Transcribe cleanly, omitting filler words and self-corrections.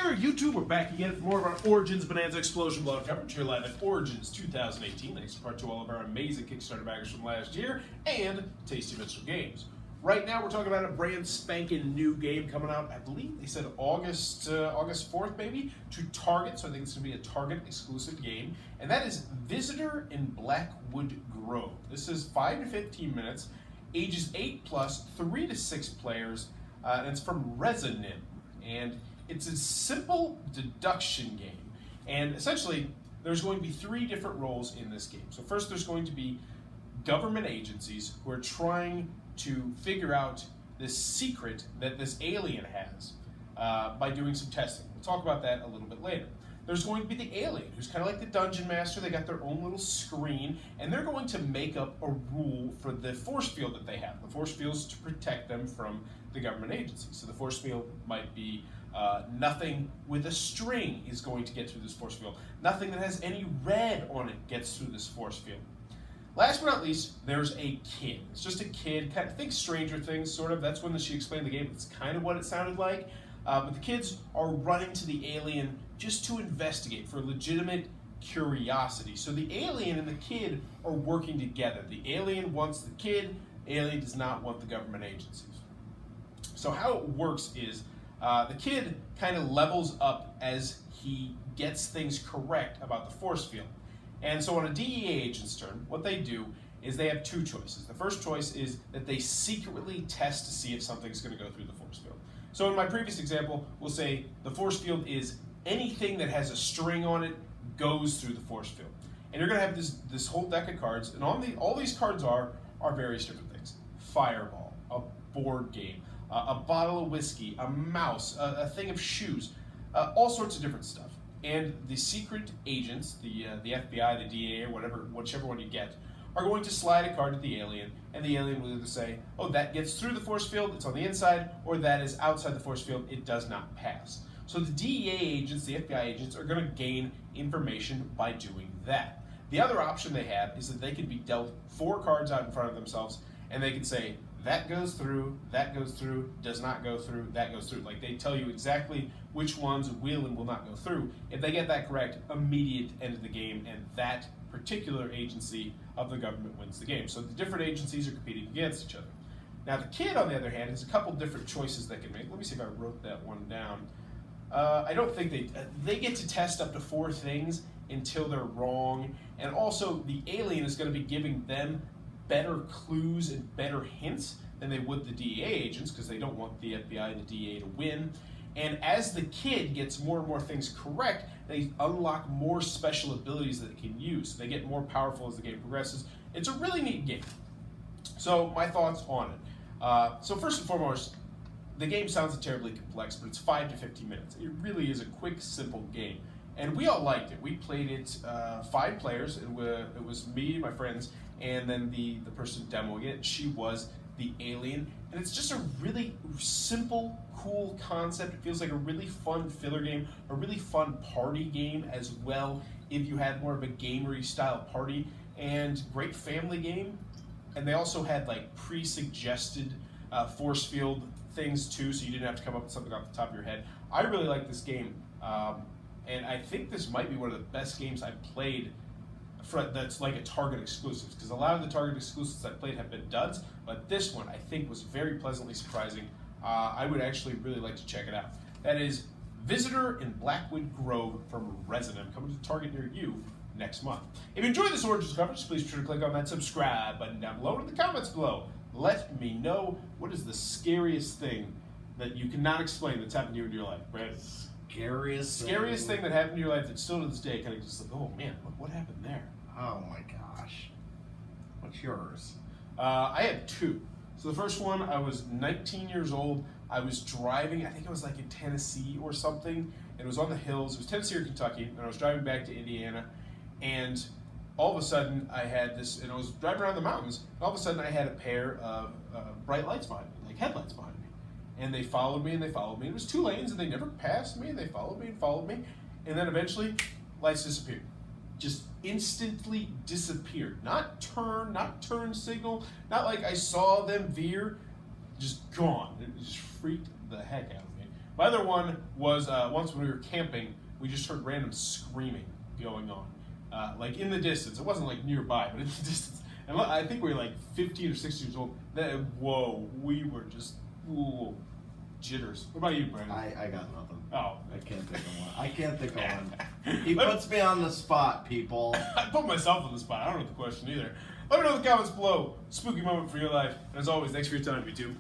there, YouTube? We're back again for more of our Origins Bonanza Explosion blog coverage here live at Origins 2018. Thanks in part to all of our amazing Kickstarter backers from last year and Tasty Mitchell Games. Right now, we're talking about a brand spanking new game coming out. I believe they said August 4th, maybe, to Target. So I think it's going to be a Target exclusive game, and that is Visitor in Blackwood Grove. This is 5 to 15 minutes, ages 8 plus, 3 to 6 players, and it's from Resonim. And it's a simple deduction game. And essentially, there's going to be 3 different roles in this game. So first, there's going to be government agencies who are trying to figure out this secret that this alien has by doing some testing. We'll talk about that a little bit later. There's going to be the alien, who's kind of like the dungeon master. They got their own little screen, and they're going to make up a rule for the force field that they have. The force field is to protect them from the government agencies. So the force field might be nothing with a string is going to get through this force field. Nothing that has any red on it gets through this force field. Last but not least, there's a kid. It's just a kid, kind of think Stranger Things, sort of. That's when she explained the game. It's kind of what it sounded like. But the kids are running to the alien just to investigate for legitimate curiosity. So the alien and the kid are working together. The alien wants the kid. The alien does not want the government agencies. So how it works is the kid kind of levels up as he gets things correct about the force field. And so on a DEA agent's turn, what they do is they have 2 choices. The first choice is that they secretly test to see if something's going to go through the force field. So in my previous example, we'll say the force field is anything that has a string on it goes through the force field. And you're going to have this whole deck of cards, and all these cards are various different things. Fireball, a board game, a bottle of whiskey, a mouse, a thing of shoes, all sorts of different stuff. And the secret agents, the FBI, the DEA, or whichever one you get, are going to slide a card to the alien, and the alien will either say, oh, that gets through the force field, it's on the inside, or that is outside the force field, it does not pass. So the DEA agents, the FBI agents, are going to gain information by doing that. The other option they have is that they can be dealt 4 cards out in front of themselves, and they can say, that goes through, does not go through, that goes through. Like, they tell you exactly which ones will and will not go through. If they get that correct, immediate end of the game, and that particular agency of the government wins the game. So the different agencies are competing against each other. Now the kid, on the other hand, has a couple different choices they can make. Let me see if I wrote that one down. I don't think they get to test up to 4 things until they're wrong, and also the alien is going to be giving them better clues and better hints than they would the DEA agents, because they don't want the FBI and the DEA to win. And as the kid gets more and more things correct, they unlock more special abilities that they can use. So they get more powerful as the game progresses. It's a really neat game. So my thoughts on it. So first and foremost, the game sounds terribly complex, but it's 5 to 15 minutes. It really is a quick, simple game. And we all liked it. We played it 5 players. It was me, my friends, and then the person demoing it. She was the alien. And it's just a really simple, cool concept. It feels like a really fun filler game, a really fun party game as well, if you had more of a gamery style party, and great family game. And they also had like pre-suggested force field things too, so you didn't have to come up with something off the top of your head. I really like this game. And I think this might be one of the best games I've played that's like a Target exclusive, because a lot of the Target exclusives I've played have been duds, but this one I think was very pleasantly surprising. I would actually really like to check it out. That is Visitor in Blackwood Grove from Resonim, coming to Target near you next month. If you enjoyed this Origins coverage, please be sure to click on that subscribe button down below and in the comments below. Let me know, what is the scariest thing that you cannot explain that's happened to you in your life, Brad? Scariest thing that happened in your life that still to this day kind of just like, oh man, what happened there? Oh my gosh. What's yours? I had 2. So the first one, I was 19 years old. I was driving, I think I was like in Tennessee or something, and it was on the hills. It was Tennessee or Kentucky, and I was driving back to Indiana, and all of a sudden I had this, and I was driving around the mountains, and all of a sudden I had a pair of bright lights behind me, like headlights behind me. And they followed me and they followed me. It was 2 lanes and they never passed me, and they followed me and followed me. And then eventually, lights disappeared. Just instantly disappeared. Not turn signal, not like I saw them veer, just gone. It just freaked the heck out of me. My other one was once when we were camping, we just heard random screaming going on. Like in the distance. It wasn't like nearby, but in the distance. And I think we were like 15 or 16 years old. Whoa, we were just, ooh, jitters. What about you, Brandon? I got nothing. Oh. I can't think of one. I can't think of one. He puts me on the spot, people. I put myself on the spot. I don't know the question either. Let me know in the comments below. Spooky moment for your life. And as always, thanks for your time, YouTube.